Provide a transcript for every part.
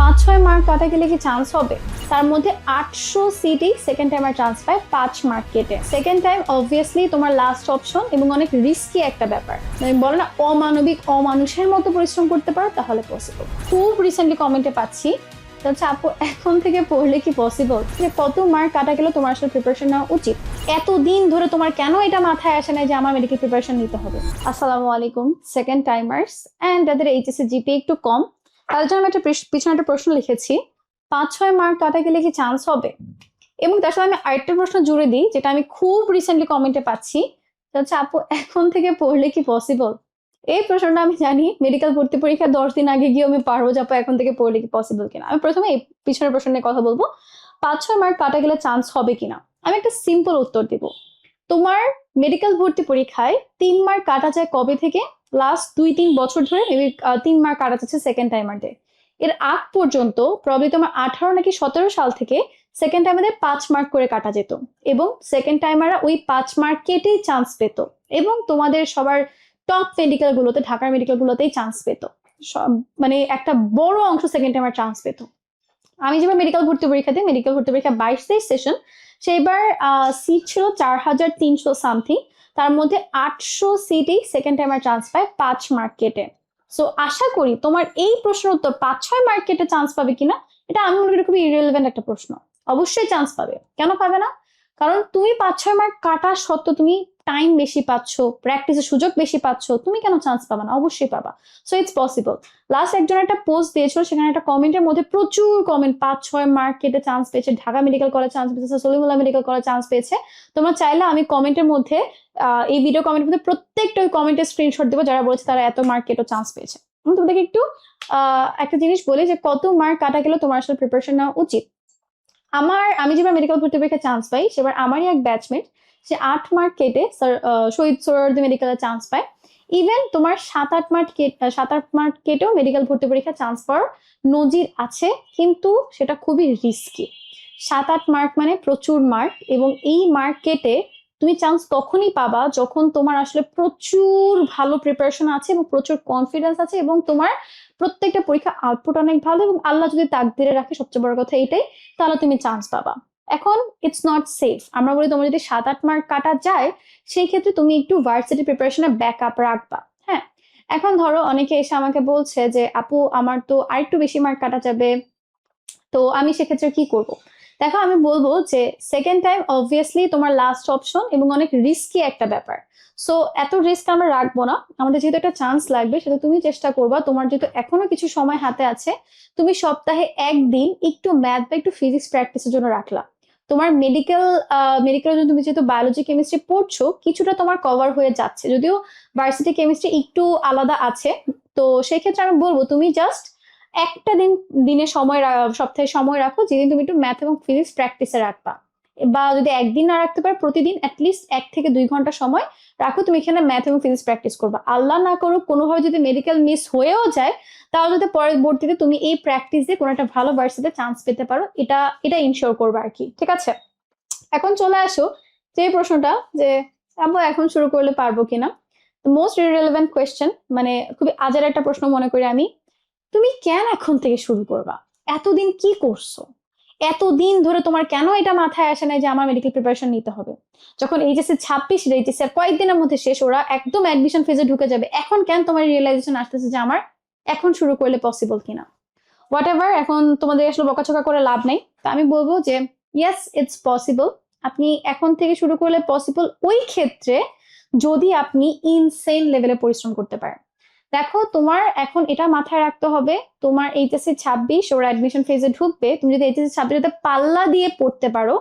5-6 mark কাটা গেলে কি চান্স হবে? তার মধ্যে 800 সিটই সেকেন্ড টাইমার চান্স পায় 5 মার্ক কেটে। সেকেন্ড টাইম অবভিয়াসলি তোমার লাস্ট অপশন এবং অনেক রিস্কি একটা ব্যাপার। মানে বলো না অমানবিক, অমানুষের মতো পরিশ্রম করতে পারো তাহলে পসিবল। খুব রিসেন্টলি কমেন্টে পাচ্ছি আপু এখন থেকে পড়লে কি পসিবল? যে কত মার্ক কাটা গেলে তোমার আসলে প্রিপারেশন নেওয়া উচিত? এতদিন ধরে তোমার কেন এটা মাথায় আসে না যে আমার মেডিকেল প্রিপারেশন নিতে হবে? আসসালামু আলাইকুম সেকেন্ড টাইমার্স এন্ড যাদের এইচএসসি জিপি একটু কম, তার জন্য আমি একটা পিছনে একটা প্রশ্ন লিখেছি, 5-6 মার্ক কাটা গেলে কি চান্স হবে? এবং তার সাথে আমি আরেকটা প্রশ্ন জুড়ে দিই, যেটা আমি খুব রিসেন্টলি কমেন্টে পাচ্ছি, আপু এখন থেকে পড়লে কি পসিবল? এই প্রশ্নটা আমি জানি মেডিকেল ভর্তি পরীক্ষা 10 দিন আগে গিয়ে আমি পারবো যে আপু এখন থেকে পড়লে কি পসিবল কিনা। আমি প্রথমে এই পিছনের প্রশ্ন নিয়ে কথা বলবো, 5-6 মার্ক কাটা গেলে চান্স হবে কিনা। আমি একটা সিম্পল উত্তর দিব, তোমার মেডিকেল ভর্তি পরীক্ষায় 3 মার্ক কাটা যায় কবে থেকে? লাস্ট 2-3 বছর ধরে মেবি 3 মার্ক কাটা যাচ্ছে সেকেন্ড টাইমারতে। এর আগ পর্যন্ত প্রবলি তোমার 18 নাকি 17 সাল থেকে সেকেন্ড টাইমারদের 5 মার্ক করে কাটা যেত এবং সেকেন্ড টাইমাররা ওই 5 মার্ক কেটেই চান্স পেত এবং তোমাদের সবার টপ মেডিকেল গুলোতে, ঢাকার মেডিকেল গুলোতেই চান্স পেত। মানে একটা বড় অংশ সেকেন্ড টাইমার চান্স পেত। আমি যেবার মেডিকেল ভর্তি পরীক্ষা দিই, মেডিকেল ভর্তি পরীক্ষা 22-23 সেশন, সেইবার সিট ছিল 4300 সামথিং, তার মধ্যে 800 সিটই সেকেন্ড টাইমার চান্স পায় 5 মার্ক কেটে। সো আশা করি তোমার এই প্রশ্নের উত্তর 5-6 মার্ক কেটে চান্স পাবে কিনা, এটা আমি মনে করি খুবই ইররিলেভেন্ট একটা প্রশ্ন। অবশ্যই চান্স পাবে, কেন পাবে না? কারণ তুমি 5-6 মার্ক কাটা সত্ত্বেও তুমি টাইম বেশি পাচ্ছ, প্র্যাকটিসের সুযোগ বেশি পাচ্ছ, তুমি কেন চান্স পাবা না? অবশ্যই পাবা। So it's possible. লাস্ট একজন একটা পোস্ট দিয়েছিল, সেখানে একটা কমেন্টের মধ্যে প্রচুর কমেন্ট, 5-6 মার্ক কেটে চান্স পেয়েছে, ঢাকা মেডিকেল কলেজ চান্স পেয়েছে, সলিমুল্লাহ মেডিকেল কলেজ চান্স পেয়েছে। তোমরা চাইলে আমি কমেন্টের মধ্যে এই ভিডিও কমেন্টের মধ্যে প্রত্যেকটা ওই কমেন্টের স্ক্রিনশট দেবো যারা বলেছে তারা এত মার্ক কেটে চান্স পেয়েছে। তোমাদেরকে একটু একটা জিনিস বলি যে কত মার্ক কাটা গেলে তোমার আসলে প্রিপারেশন নেওয়া উচিত। আমি যেবার মেডিকেল ভর্তি পরীক্ষায় চান্স পাই, সেবার আমারই এক ব্যাচমেট সে 8 মার্ক কেটে শহীদ সোহরাওয়ার্দী মেডিকেলে চান্স পায়। ইভেন তোমার 7-8 মার্ক কেটেও মেডিকেল ভর্তি পরীক্ষা চান্স পাওয়ার নজির আছে, কিন্তু সেটা খুবই রিস্কি। 7-8 মার্ক মানে প্রচুর মার্ক, এবং এই মার্ক কেটে তুমি চান্স তখনই পাবা যখন তোমার আসলে প্রচুর ভালো প্রিপারেশন আছে এবং প্রচুর কনফিডেন্স আছে এবং তোমার প্রত্যেকটা পরীক্ষা আউটপুট অনেক ভালো, এবং আল্লাহ যদি তাকদিরে রাখে, সবচেয়ে বড় কথা এইটাই, তাহলে তুমি চান্স পাবা। এখন ইটস নট সেফ। আমরা বলি তোমার যদি 7-8 মার্ক কাটা যায়, সেই ক্ষেত্রে তুমি একটু ভার্সিটি প্রিপারেশনে ব্যাক আপ রাখবা। হ্যাঁ, এখন ধরো অনেকে এসে আমাকে বলছে যে আপু আমার তো আরেকটু বেশি মার্ক কাটা যাবে, তো আমি সেক্ষেত্রে কি করব? দেখো, আমি বলবো যে সেকেন্ড টাইম অবভিয়াসলি তোমার লাস্ট অপশন এবং অনেক রিস্কি একটা ব্যাপার। সো এত রিস্ক আমরা রাখবো না। আমাদের যেহেতু একটা চান্স লাগবে, সেটা তুমি চেষ্টা করবা, তোমার যেহেতু এখনো কিছু সময় হাতে আছে, তুমি সপ্তাহে একদিন একটু ম্যাথ বা একটু ফিজিক্স প্র্যাকটিসের জন্য রাখলা। তোমার মেডিকেল তুমি যেহেতু বায়োলজি কেমিস্ট্রি পড়ছো, কিছুটা তোমার কভার হয়ে যাচ্ছে, যদিও ভার্সিটি কেমিস্ট্রি একটু আলাদা আছে। তো সেই ক্ষেত্রে আমি বলবো তুমি জাস্ট একটা দিনে সপ্তাহে সময় রাখো, যেদিন তুমি একটু ম্যাথ এবং ফিজিক্স প্র্যাকটিসে রাখবা। বা যদি একদিন না রাখতে পারো, প্রতিদিন অ্যাটলিস্ট 1 থেকে 2 ঘন্টা সময় রাখো, তুমি এখানে ম্যাথ এবং ফিজিক্স প্র্যাকটিস করবা। আল্লাহ না করুক কোনোভাবে যদি মেডিকেল মিস হয়েও যায়, তাহলে যাতে পরবর্তীতে তুমি এই প্র্যাকটিস দিয়ে কোনো একটা ভালো ভার্সিটিতে চান্স পেতে পারো, এটা ইনশিওর করবা আর কি। ঠিক আছে, এখন চলে আসো যে প্রশ্নটা, যে আবু এখন শুরু করলে পারবো কিনা। মোস্ট ইররিলেভেন্ট কোয়েশ্চেন, মানে খুবই আজের একটা প্রশ্ন মনে করি আমি। তুমি কেন এখন থেকে শুরু করবা? এতদিন কি করছো? এতদিন ধরে তোমার কেন এটা মাথায় আসে না যে আমার মেডিকেল প্রিপারেশন নিতে হবে? যখন এইচএসসি 26, এইচএসসি কয়েকদিনের মধ্যে শেষ, ওরা একদম অ্যাডমিশন ফেজে ঢুকে যাবে, এখন কেন তোমার রিয়েলাইজেশন আসতেছে যে আমার এখন শুরু করলে পসিবল কিনা? হোয়াট এভার, এখন তোমাদের আসলে বকাচকা করে লাভ নেই। তা আমি বলবো যে ইয়েস, ইটস পসিবল। আপনি এখন থেকে শুরু করলে পসিবল ওই ক্ষেত্রে যদি আপনি ইনসেন লেভেলে পরিশ্রম করতে পারেন। দেখো, তোমার এখন এটা মাথায় রাখতে হবে, তোমার এইচএসসি 26 ওরা অ্যাডমিশন ফেজে ঢুকবে, তুমি যদি এইচএসসি 26 পাল্লা দিয়ে পড়তে পারো,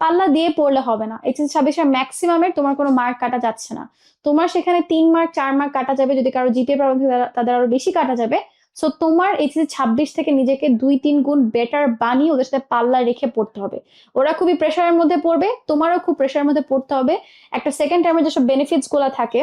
পাল্লা দিয়ে পড়লে হবে না। এইচএসসি 26 ম্যাক্সিমামের তোমার কোনো মার্ক কাটা যাচ্ছে না। তোমার সেখানে 3 মার্ক 4 মার্ক কাটা যাবে, যদি কারো জিপিএ প্রবলেম তাদের আরো বেশি কাটা যাবে। সো তোমার এইচএসসি 26 থেকে নিজেকে 2-3 গুণ বেটার বানিয়ে ওদের সাথে পাল্লা রেখে পড়তে হবে। ওরা খুবই প্রেশারের মধ্যে পড়বে, তোমারও খুব প্রেশারের মধ্যে পড়তে হবে। একটা সেকেন্ড টাইমের যেসব বেনিফিটস গুলো থাকে,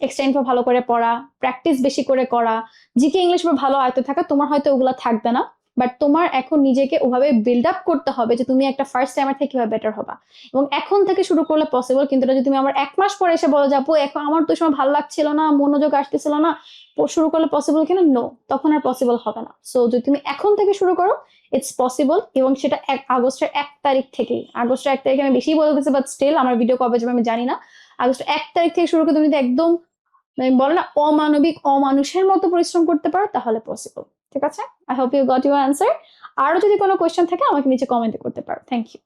এক্সটেন্ড ভালো করে পড়া, প্র্যাকটিস বেশি করে করা, জিকে ইংলিশ ভালো আয়ত্তে থাকা, তোমার হয়তো ওগুলো থাকবে না। বাট তোমার এখন নিজেকে ওভাবে বিল্ড আপ করতে হবে যে তুমি একটা ফার্স্ট টাইমার থেকে কিভাবে বেটার হবা। এবং এখন থেকে শুরু করলে পসিবল, কিন্তু এটা যদি তুমি আমার 1 মাস পরে এসে বলো যাবো এখন আমার তো সময় ভালো লাগছিল না, মনোযোগ আসতেছিল না, শুরু করলে পসিবল কিনা, নো, তখন আর পসিবল হবে না। সো যদি তুমি এখন থেকে শুরু করো, ইটস পসিবল। এবং সেটা আগস্টের 1 তারিখ থেকেই। আগস্টের 1 তারিখে আমি বেশি বলে দিচ্ছি, বাট স্টিল আমার ভিডিও কবে যাবে আমি জানি না। আগস্টের 1 তারিখ থেকে শুরু করে তুমি যদি একদম বলো না অমানবিক অমানুষের মতো পরিশ্রম করতে পারো, তাহলে পসিবল। ঠিক আছে, I hope you got your answer. আরো যদি কোনো কোয়েশ্চেন থাকে আমাকে নিচে কমেন্ট করতে পারো। Thank you.